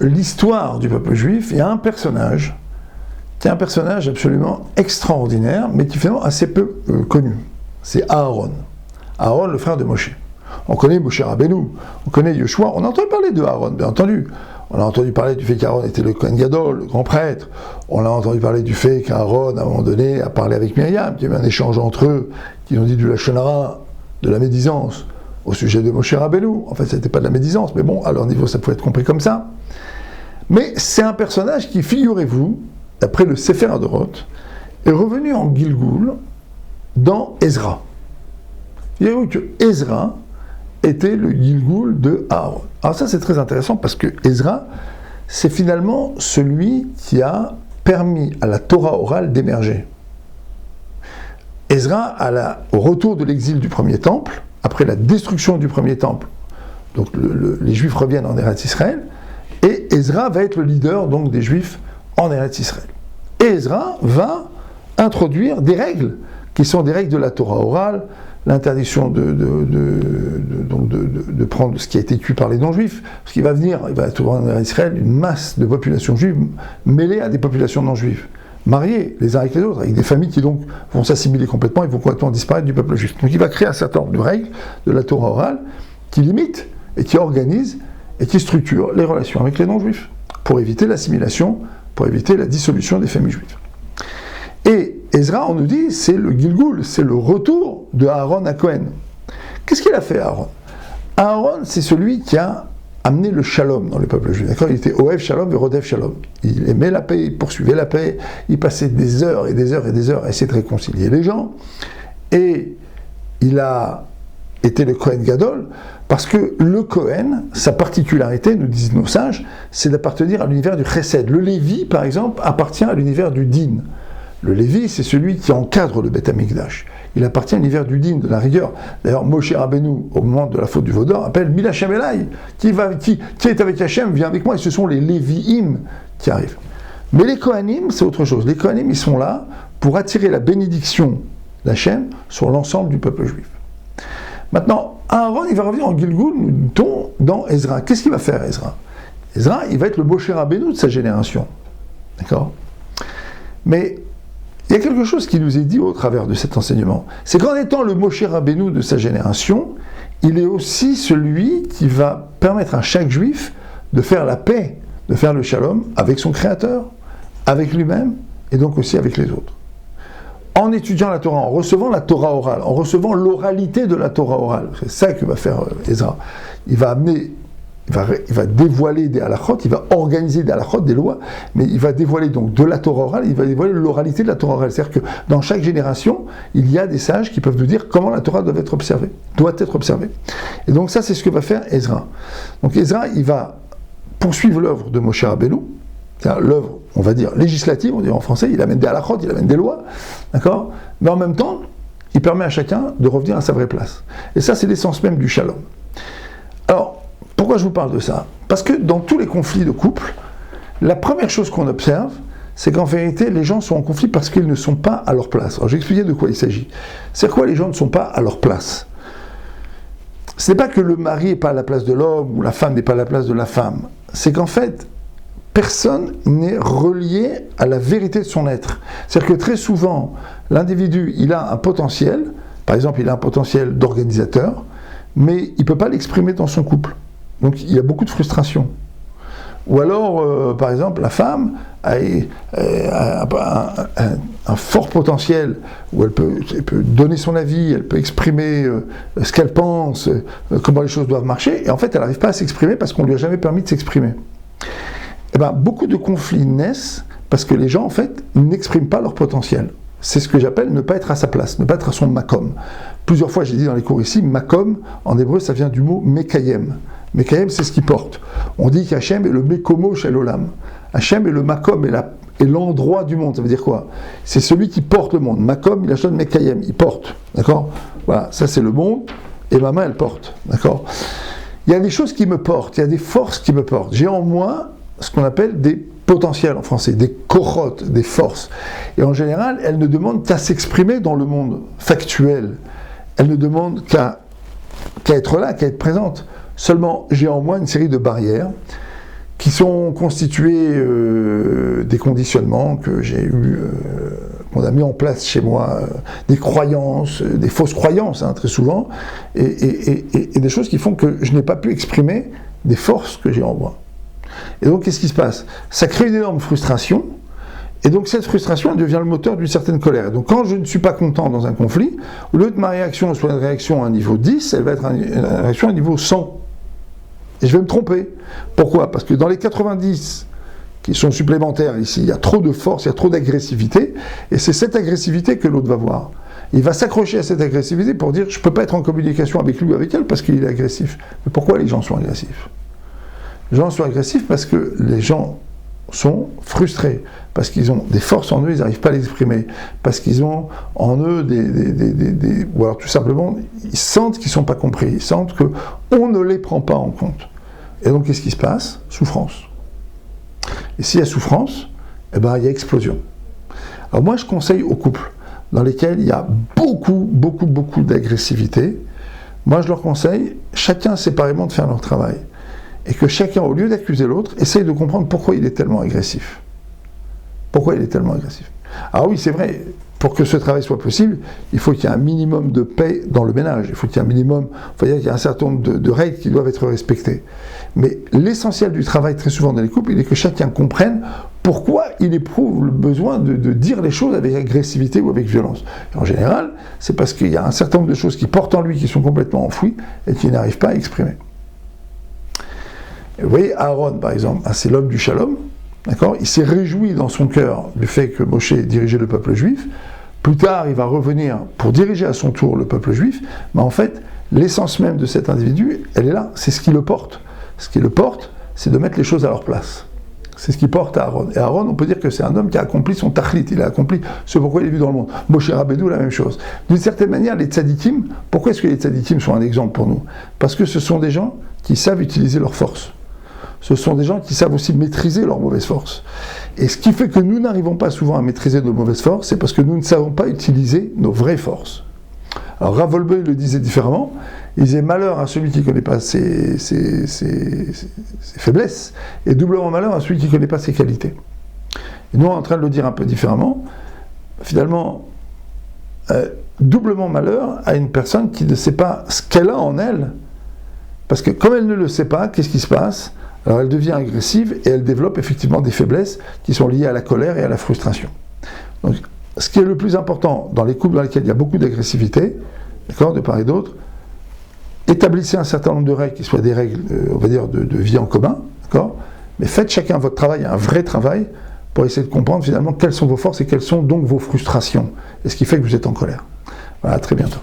l'histoire du peuple juif, il y a un personnage qui est un personnage absolument extraordinaire, mais qui est finalement assez peu connu. C'est Aaron. Aaron, le frère de Moshe. On connaît Moshe Rabbeinu, on connaît Yoshua, on a entendu parler de Aaron, bien entendu. On a entendu parler du fait qu'Aaron était le Kohen Gadol, le grand prêtre. On a entendu parler du fait qu'Aaron, à un moment donné, a parlé avec Myriam, qu'il y a eu un échange entre eux, qui ont dit du lachon hara, de la médisance, au sujet de Moshe Rabbeinu. En fait, ce n'était pas de la médisance, mais bon, à leur niveau, ça pouvait être compris comme ça. Mais c'est un personnage qui, figurez-vous, d'après le Sefer Hadorot, est revenu en Gilgoul dans Ezra. Figurez-vous que Ezra était le Gilgoul de Aaron. Alors ça, c'est très intéressant parce que Ezra, c'est finalement celui qui a permis à la Torah orale d'émerger. Ezra, au retour de l'exil du premier temple, après la destruction du premier temple, donc les Juifs reviennent en Eretz Israël, et Ezra va être le leader donc des Juifs en Eretz Israël. Et Ezra va introduire des règles, qui sont des règles de la Torah orale, l'interdiction de prendre ce qui a été tué par les non-juifs, parce qu'il va venir, il va trouver en Israël une masse de populations juives mêlées à des populations non-juives, mariées les uns avec les autres, avec des familles qui donc vont s'assimiler complètement, ils vont complètement disparaître du peuple juif. Donc il va créer un certain nombre de règles de la Torah orale qui limitent et qui organisent et qui structurent les relations avec les non-juifs, pour éviter l'assimilation, pour éviter la dissolution des familles juives. Et Ezra, on nous dit, c'est le Gilgoul, c'est le retour de Aaron à Cohen. Qu'est-ce qu'il a fait, Aaron ? Aaron, c'est celui qui a amené le shalom dans le peuple juif. D'accord ? Il était Ohev Shalom et Rodef Shalom. Il aimait la paix, il poursuivait la paix, il passait des heures et des heures et des heures à essayer de réconcilier les gens. Et il a été le Kohen Gadol, parce que le Kohen, sa particularité, nous disent nos sages, c'est d'appartenir à l'univers du Chesed. Le Lévi, par exemple, appartient à l'univers du Din. Le Lévi, c'est celui qui encadre le Beth Amikdash. Il appartient à l'univers du Din, de la rigueur. D'ailleurs, Moshe Rabbeinu, au moment de la faute du Vaudor, appelle Mil Hashem Elai. Qui est avec Hashem, vient avec moi, et ce sont les Lévi'im qui arrivent. Mais les Kohanim, c'est autre chose. Les Kohanim, ils sont là pour attirer la bénédiction d'Hashem sur l'ensemble du peuple juif. Maintenant, Aaron, il va revenir en Gilgoul, nous dit-on, dans Ezra. Qu'est-ce qu'il va faire, Ezra ? Ezra, il va être le Moshe Rabbeinu de sa génération. D'accord ? Mais il y a quelque chose qui nous est dit au travers de cet enseignement. C'est qu'en étant le Moshe Rabbeinu de sa génération, il est aussi celui qui va permettre à chaque juif de faire la paix, de faire le shalom avec son Créateur, avec lui-même, et donc aussi avec les autres. En étudiant la Torah, en recevant la Torah orale, en recevant l'oralité de la Torah orale, c'est ça que va faire Ezra. Il va dévoiler des halakhot, il va organiser des halakhot, des lois, mais il va dévoiler donc de la Torah orale, il va dévoiler l'oralité de la Torah orale. C'est-à-dire que dans chaque génération, il y a des sages qui peuvent nous dire comment la Torah doit être observée. Et donc ça, c'est ce que va faire Ezra. Donc Ezra, il va poursuivre l'œuvre de Moshe Rabbeinu, c'est-à-dire l'œuvre, on va dire, législative, on dirait en français, il amène des halakhot, il amène des lois, d'accord ? Mais en même temps, il permet à chacun de revenir à sa vraie place. Et ça, c'est l'essence même du shalom. Alors, pourquoi je vous parle de ça ? Parce que dans tous les conflits de couple, la première chose qu'on observe, c'est qu'en vérité, les gens sont en conflit parce qu'ils ne sont pas à leur place. Alors, je vais expliquer de quoi il s'agit. C'est quoi les gens ne sont pas à leur place ? Ce n'est pas que le mari n'est pas à la place de l'homme ou la femme n'est pas à la place de la femme. C'est qu'en fait, personne n'est relié à la vérité de son être. C'est-à-dire que très souvent, l'individu, il a un potentiel, par exemple, il a un potentiel d'organisateur, mais il ne peut pas l'exprimer dans son couple. Donc il y a beaucoup de frustration. Ou alors, par exemple, la femme a un fort potentiel où elle peut donner son avis, elle peut exprimer ce qu'elle pense, comment les choses doivent marcher, et en fait, elle n'arrive pas à s'exprimer parce qu'on ne lui a jamais permis de s'exprimer. Eh bien, beaucoup de conflits naissent parce que les gens, en fait, n'expriment pas leur potentiel. C'est ce que j'appelle ne pas être à sa place, ne pas être à son makom. Plusieurs fois, j'ai dit dans les cours ici, makom, en hébreu, ça vient du mot mekayem. Mekayem, c'est ce qui porte. On dit qu'Hachem est le mekomo shel olam. Hachem est le makom, est l'endroit du monde. Ça veut dire quoi ? C'est celui qui porte le monde. Makom, il achète mekayem, il porte. D'accord ? Voilà, ça c'est le monde, et ma main, elle porte. D'accord ? Il y a des choses qui me portent, il y a des forces qui me portent. J'ai en moi ce qu'on appelle des potentiels en français, des korotes, des forces. Et en général, elles ne demandent qu'à s'exprimer dans le monde factuel. Elles ne demandent qu'à être là, qu'à être présentes. Seulement, j'ai en moi une série de barrières qui sont constitués des conditionnements que j'ai eu, qu'on a mis en place chez moi, des croyances, des fausses croyances, hein, très souvent, et des choses qui font que je n'ai pas pu exprimer des forces que j'ai en moi. Et donc, qu'est-ce qui se passe? Ça crée une énorme frustration, et donc cette frustration, elle devient le moteur d'une certaine colère. Et donc, quand je ne suis pas content dans un conflit, au lieu que ma réaction soit une réaction à un niveau 10, elle va être une réaction à un niveau 100. Et je vais me tromper. Pourquoi? Parce que dans les 90 qui sont supplémentaires ici, il y a trop de force, il y a trop d'agressivité, et c'est cette agressivité que l'autre va voir. Il va s'accrocher à cette agressivité pour dire « je ne peux pas être en communication avec lui ou avec elle parce qu'il est agressif ». Mais pourquoi les gens sont agressifs? Les gens sont agressifs parce que les gens sont frustrés, parce qu'ils ont des forces en eux, ils n'arrivent pas à les exprimer, parce qu'ils ont en eux ou alors tout simplement, ils sentent qu'ils ne sont pas compris, ils sentent qu'on ne les prend pas en compte. Et donc, qu'est-ce qui se passe? Souffrance. Et s'il y a souffrance, eh ben, il y a explosion. Alors moi, je conseille aux couples dans lesquels il y a beaucoup d'agressivité, moi je leur conseille, chacun séparément, de faire leur travail. Et que chacun, au lieu d'accuser l'autre, essaye de comprendre pourquoi il est tellement agressif. Pourquoi il est tellement agressif? Alors oui, c'est vrai, pour que ce travail soit possible, il faut qu'il y ait un minimum de paix dans le ménage. Il faut qu'il y ait un minimum, qu'il y ait un certain nombre de règles qui doivent être respectées. Mais l'essentiel du travail, très souvent dans les couples, il est que chacun comprenne pourquoi il éprouve le besoin de dire les choses avec agressivité ou avec violence. Et en général, c'est parce qu'il y a un certain nombre de choses qui portent en lui, qui sont complètement enfouies, et qu'il n'arrive pas à exprimer. Et vous voyez, Aaron, par exemple, c'est l'homme du shalom, d'accord? Il s'est réjoui dans son cœur du fait que Moshe dirigeait le peuple juif. Plus tard, il va revenir pour diriger à son tour le peuple juif, mais en fait, l'essence même de cet individu, elle est là, c'est ce qui le porte. Ce qui le porte, c'est de mettre les choses à leur place. C'est ce qui porte Aaron. Et Aaron, on peut dire que c'est un homme qui a accompli son tachlit, il a accompli ce pourquoi il est vu dans le monde. Moshe Rabbeinu, la même chose. D'une certaine manière, les tzadikim, pourquoi est-ce que les tzadikim sont un exemple pour nous? Parce que ce sont des gens qui savent utiliser leurs forces. Ce sont des gens qui savent aussi maîtriser leurs mauvaises forces. Et ce qui fait que nous n'arrivons pas souvent à maîtriser nos mauvaises forces, c'est parce que nous ne savons pas utiliser nos vraies forces. Alors Rav Wolbe le disait différemment, il disait malheur à celui qui ne connaît pas ses faiblesses, et doublement malheur à celui qui ne connaît pas ses qualités. Et nous, on est en train de le dire un peu différemment, finalement, doublement malheur à une personne qui ne sait pas ce qu'elle a en elle, parce que comme elle ne le sait pas, qu'est-ce qui se passe? Alors elle devient agressive et elle développe effectivement des faiblesses qui sont liées à la colère et à la frustration. Donc, ce qui est le plus important dans les couples dans lesquels il y a beaucoup d'agressivité, d'accord, de part et d'autre, établissez un certain nombre de règles qui soient des règles, on va dire, de vie en commun, d'accord, mais faites chacun votre travail, un vrai travail, pour essayer de comprendre finalement quelles sont vos forces et quelles sont donc vos frustrations, et ce qui fait que vous êtes en colère. Voilà, à très bientôt.